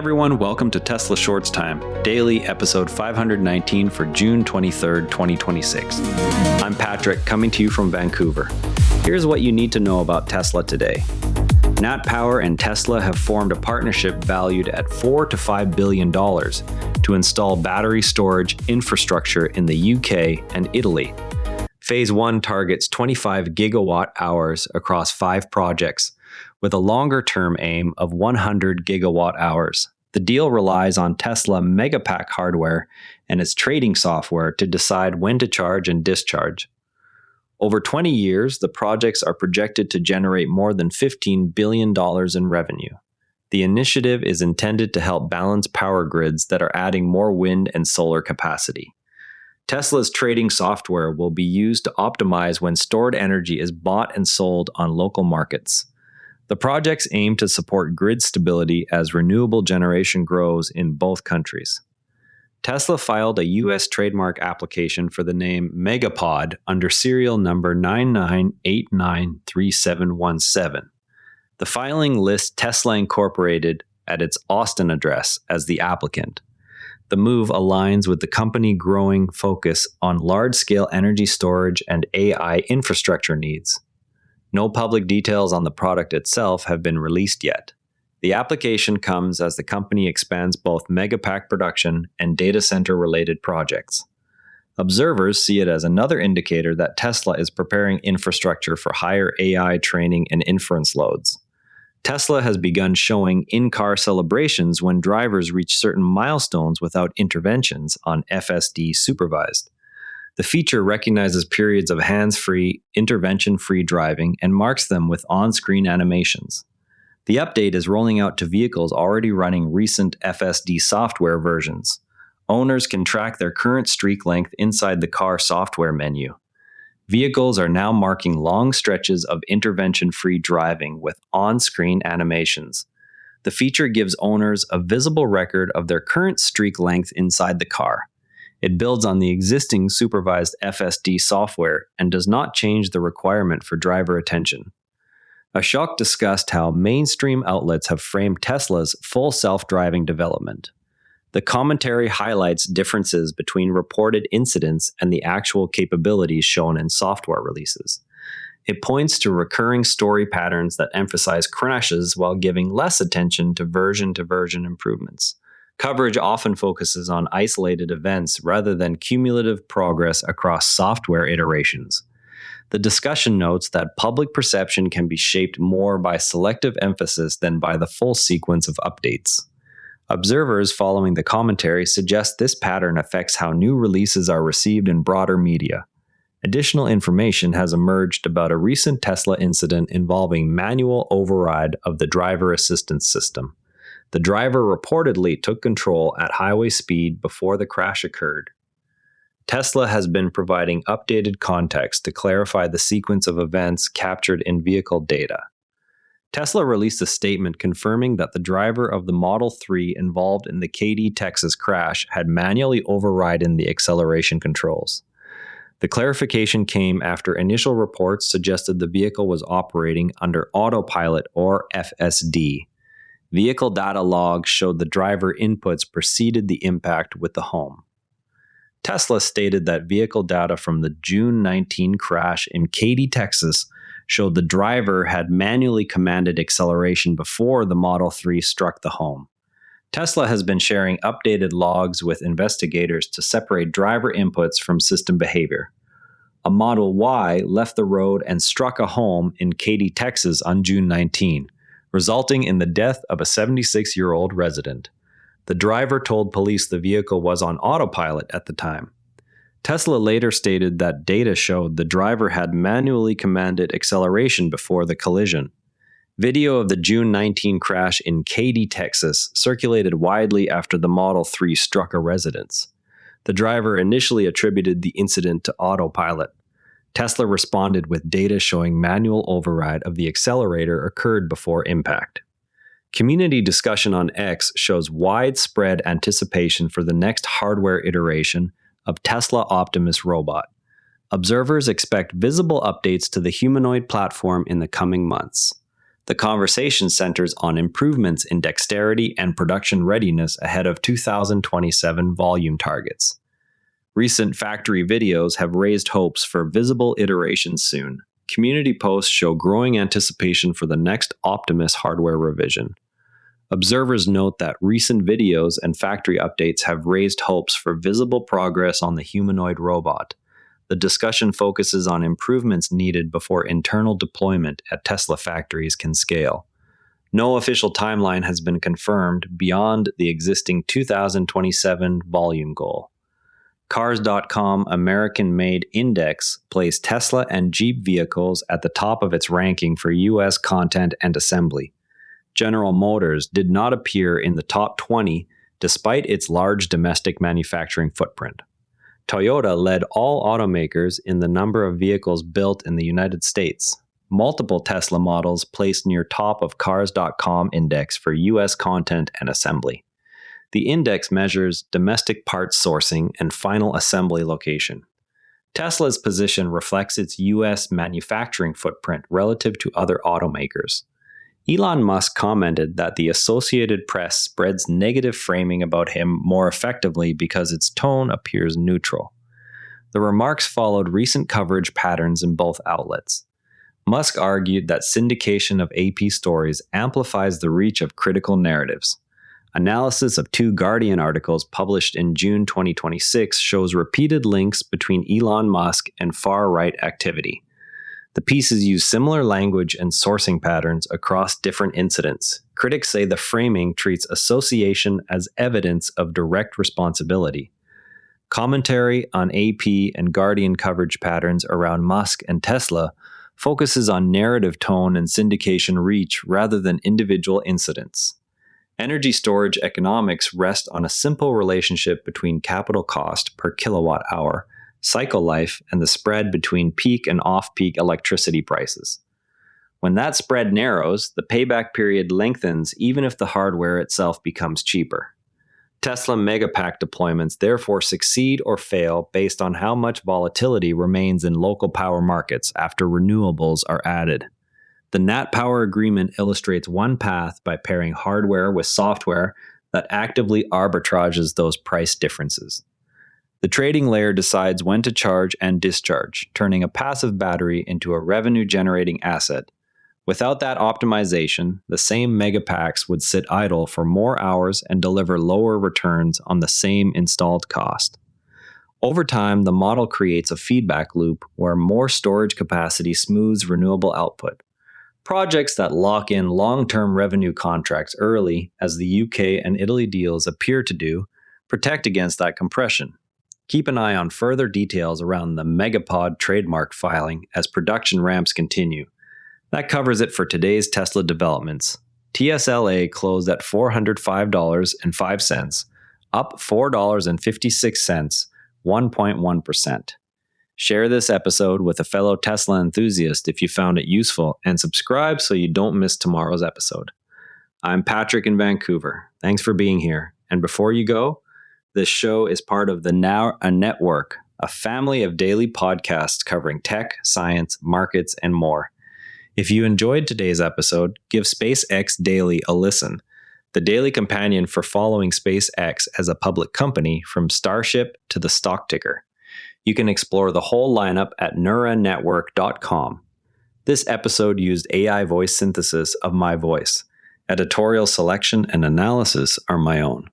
everyone, welcome to Tesla Shorts Time, daily episode 519 for June 23rd, 2026. I'm Patrick, coming to you from Vancouver. Here's what you need to know about Tesla today. NatPower and Tesla have formed a partnership valued at $4 to $5 billion to install battery storage infrastructure in the UK and Italy. Phase 1 targets 25 gigawatt hours across 5 projects, with a longer-term aim of 100 gigawatt hours. The deal relies on Tesla Megapack hardware and its trading software to decide when to charge and discharge. Over 20 years, the projects are projected to generate more than $15 billion in revenue. The initiative is intended to help balance power grids that are adding more wind and solar capacity. Tesla's trading software will be used to optimize when stored energy is bought and sold on local markets. The projects aim to support grid stability as renewable generation grows in both countries. Tesla filed a U.S. trademark application for the name Megapod under serial number 99893717. The filing lists Tesla Incorporated at its Austin address as the applicant. The move aligns with the company's growing focus on large-scale energy storage and AI infrastructure needs. No public details on the product itself have been released yet. The application comes as the company expands both Megapack production and data center-related projects. Observers see it as another indicator that Tesla is preparing infrastructure for higher AI training and inference loads. Tesla has begun showing in-car celebrations when drivers reach certain milestones without interventions on FSD supervised. The feature recognizes periods of hands-free, intervention-free driving and marks them with on-screen animations. The update is rolling out to vehicles already running recent FSD software versions. Owners can track their current streak length inside the car software menu. Vehicles are now marking long stretches of intervention-free driving with on-screen animations. The feature gives owners a visible record of their current streak length inside the car. It builds on the existing supervised FSD software and does not change the requirement for driver attention. Ashok discussed how mainstream outlets have framed Tesla's full self-driving development. The commentary highlights differences between reported incidents and the actual capabilities shown in software releases. It points to recurring story patterns that emphasize crashes while giving less attention to version-to-version improvements. Coverage often focuses on isolated events rather than cumulative progress across software iterations. The discussion notes that public perception can be shaped more by selective emphasis than by the full sequence of updates. Observers following the commentary suggest this pattern affects how new releases are received in broader media. Additional information has emerged about a recent Tesla incident involving manual override of the driver assistance system. The driver reportedly took control at highway speed before the crash occurred. Tesla has been providing updated context to clarify the sequence of events captured in vehicle data. Tesla released a statement confirming that the driver of the Model 3 involved in the Katy, Texas crash had manually overridden the acceleration controls. The clarification came after initial reports suggested the vehicle was operating under autopilot or FSD. Vehicle data logs showed the driver inputs preceded the impact with the home. Tesla stated that vehicle data from the June 19 crash in Katy, Texas showed the driver had manually commanded acceleration before the Model 3 struck the home. Tesla has been sharing updated logs with investigators to separate driver inputs from system behavior. A Model Y left the road and struck a home in Katy, Texas on June 19. Resulting in the death of a 76-year-old resident. The driver told police the vehicle was on autopilot at the time. Tesla later stated that data showed the driver had manually commanded acceleration before the collision. Video of the June 19 crash in Katy, Texas circulated widely after the Model 3 struck a residence. The driver initially attributed the incident to autopilot. Tesla responded with data showing manual override of the accelerator occurred before impact. Community discussion on X shows widespread anticipation for the next hardware iteration of Tesla Optimus robot. Observers expect visible updates to the humanoid platform in the coming months. The conversation centers on improvements in dexterity and production readiness ahead of 2027 volume targets. Recent factory videos have raised hopes for visible iterations soon. Community posts show growing anticipation for the next Optimus hardware revision. Observers note that recent videos and factory updates have raised hopes for visible progress on the humanoid robot. The discussion focuses on improvements needed before internal deployment at Tesla factories can scale. No official timeline has been confirmed beyond the existing 2027 volume goal. Cars.com American-Made Index placed Tesla and Jeep vehicles at the top of its ranking for U.S. content and assembly. General Motors did not appear in the top 20 despite its large domestic manufacturing footprint. Toyota led all automakers in the number of vehicles built in the United States. Multiple Tesla models placed near top of Cars.com index for U.S. content and assembly. The index measures domestic parts sourcing and final assembly location. Tesla's position reflects its U.S. manufacturing footprint relative to other automakers. Elon Musk commented that the Associated Press spreads negative framing about him more effectively because its tone appears neutral. The remarks followed recent coverage patterns in both outlets. Musk argued that syndication of AP stories amplifies the reach of critical narratives. Analysis of two Guardian articles published in June 2026 shows repeated links between Elon Musk and far-right activity. The pieces use similar language and sourcing patterns across different incidents. Critics say the framing treats association as evidence of direct responsibility. Commentary on AP and Guardian coverage patterns around Musk and Tesla focuses on narrative tone and syndication reach rather than individual incidents. Energy storage economics rest on a simple relationship between capital cost per kilowatt hour, cycle life, and the spread between peak and off-peak electricity prices. When that spread narrows, the payback period lengthens even if the hardware itself becomes cheaper. Tesla Megapack deployments therefore succeed or fail based on how much volatility remains in local power markets after renewables are added. The NatPower agreement illustrates one path by pairing hardware with software that actively arbitrages those price differences. The trading layer decides when to charge and discharge, turning a passive battery into a revenue-generating asset. Without that optimization, the same Megapacks would sit idle for more hours and deliver lower returns on the same installed cost. Over time, the model creates a feedback loop where more storage capacity smooths renewable output. Projects that lock in long-term revenue contracts early, as the UK and Italy deals appear to do, protect against that compression. Keep an eye on further details around the Megapod trademark filing as production ramps continue. That covers it for today's Tesla developments. TSLA closed at $405.05, up $4.56, 1.1%. Share this episode with a fellow Tesla enthusiast if you found it useful, and subscribe so you don't miss tomorrow's episode. I'm Patrick in Vancouver. Thanks for being here. And before you go, this show is part of the Now a Network, a family of daily podcasts covering tech, science, markets, and more. If you enjoyed today's episode, give SpaceX Daily a listen, the daily companion for following SpaceX as a public company from Starship to the stock ticker. You can explore the whole lineup at neuranetwork.com. This episode used AI voice synthesis of my voice. Editorial selection and analysis are my own.